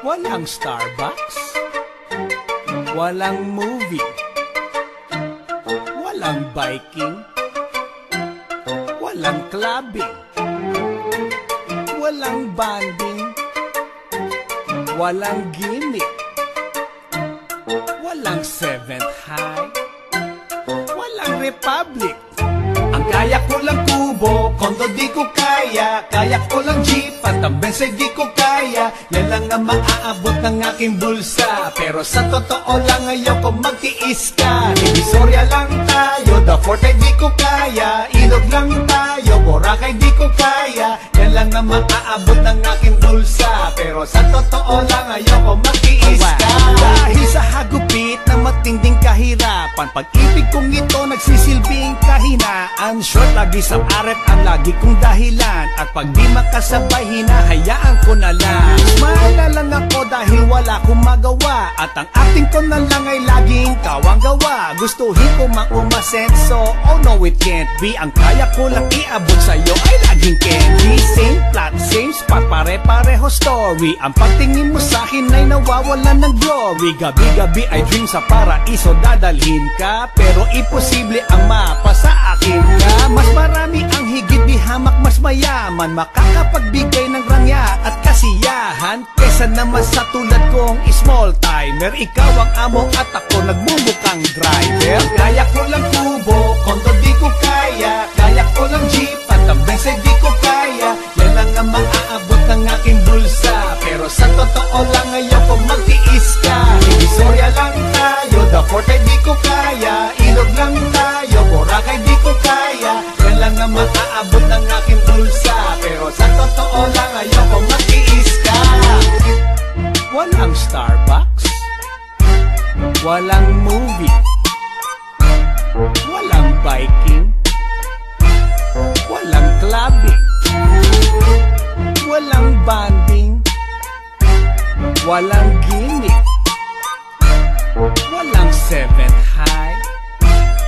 Walang Starbucks, walang movie, walang biking, walang clubbing, walang banding, walang gimmick, walang seventh high, walang republic. Ang kaya ko lang kubo, kondo di ko kaya. Kaya ko lang jeep at ang bensay di ko kaya. Yan lang ang maaabot ng aking bulsa. Pero sa totoo lang ayoko magtiis ka. Divisoria lang tayo, the forte di ko kaya. Ilog lang tayo, Boracay di ko kaya. Yan lang ang maaabot ng aking bulsa. Pero sa totoo lang ayoko magtiis ka. Dahil sa hagupit na matinding kahirapan, pag-ibig kong ito nagsisilbing kahinaan. Short lagi sa aret ang lagi kong dahilan. At pag di makasabay hinahayaan ko na lang. Maalala lang ako dahil wala akong magawa. At ang acting ko na lang ay laging kawang gawa. Gustuhin ko mang umasenso, oh no it can't be. Ang kaya ko lang iabot sa'yo ay laging candy. Same plot, same spot, pare-pareho story. Ang pagtingin mo sa'kin ay nawawalan ng glory. Gabi-gabi ay dream sa paraiso dadalhin ka. Pero imposible ang mapasa akin ka. Mas marami ang higit di hamak, mas mayaman, makakapagbigay ng rangya at kasiyahan. Kesa naman sa tulad kong small timer. Ikaw ang amo at ako nagmumukang driver. Kaya ko lang kubo, kondo di ko kaya. Kaya ko lang jeep at ang bensay di ko kaya. Yan lang ang maaabot ng aking bulsa. Pero sa totoo lang ayoko magtiis ka. Divisoria lang tayo, the forte di ko kaya. Ilog lang tayo, Boracay di ko kaya. Yan lang ang maaabot ng aking bulsa. Pero sa totoo lang ayoko magtiis ka. Walang Starbucks, walang movie, walang biking, walang clubbing, walang banding, walang gimmick, walang seventh high,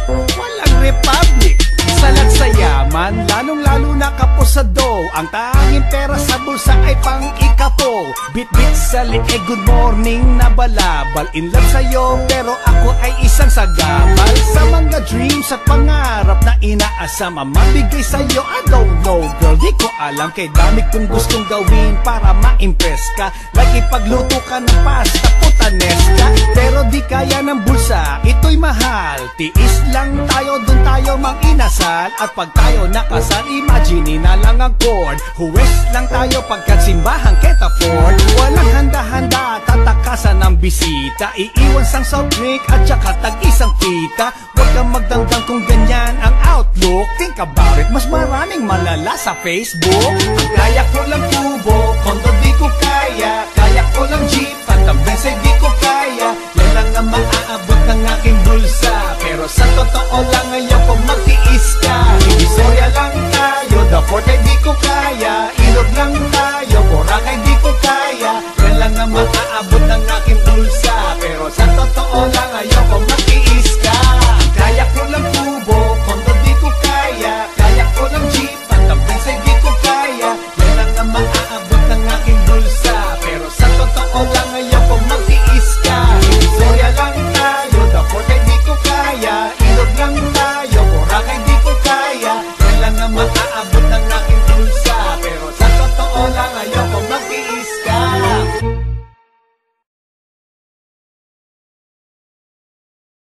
walang republic. Salat sa yaman, lalong-lalo na kaposado. Ang tanging pera sa bulsa ay pang-ikapo. Bit-bit sa lieg, good morning na balabal. In love sa'yo, pero ako ay isang sagabal. Sa mga dreams at pangarap na inaasam, ang mabigay sa'yo, I don't know girl. Di ko alam, kay dami kong gustong gawin para ma-impress ka. Like ipagluto ka ng pasta, putanes ka. Pero di kaya ng bulsa, ito'y mahal. Tiis lang tayo, dun tayo mang-inasal. At pag tayo nakasal, imagine na lang ang chord. Huwes lang tayo pagkat simbahan can't afford. Walang handa-handa, tatakasan ng bisita. Iiwan sang soft drink at saka tag-isang pita. Huwag kang magdangdang kung ganyan ang outlook. Think about it, mas maraming malala sa Facebook. Ang kaya ko lang kubo, kondo di ko kaya. Kaya ko lang jeep at ang bensay di ko kaya. Yan lang ang maaabot ng aking bulsa. Pero sa totoo lang ayoko magtiis ka. Divisoria lang tayo, the forte di ko kaya. Ilog lang tayo, Boracay di ko kaya. Yan lang ang maaabot ng aking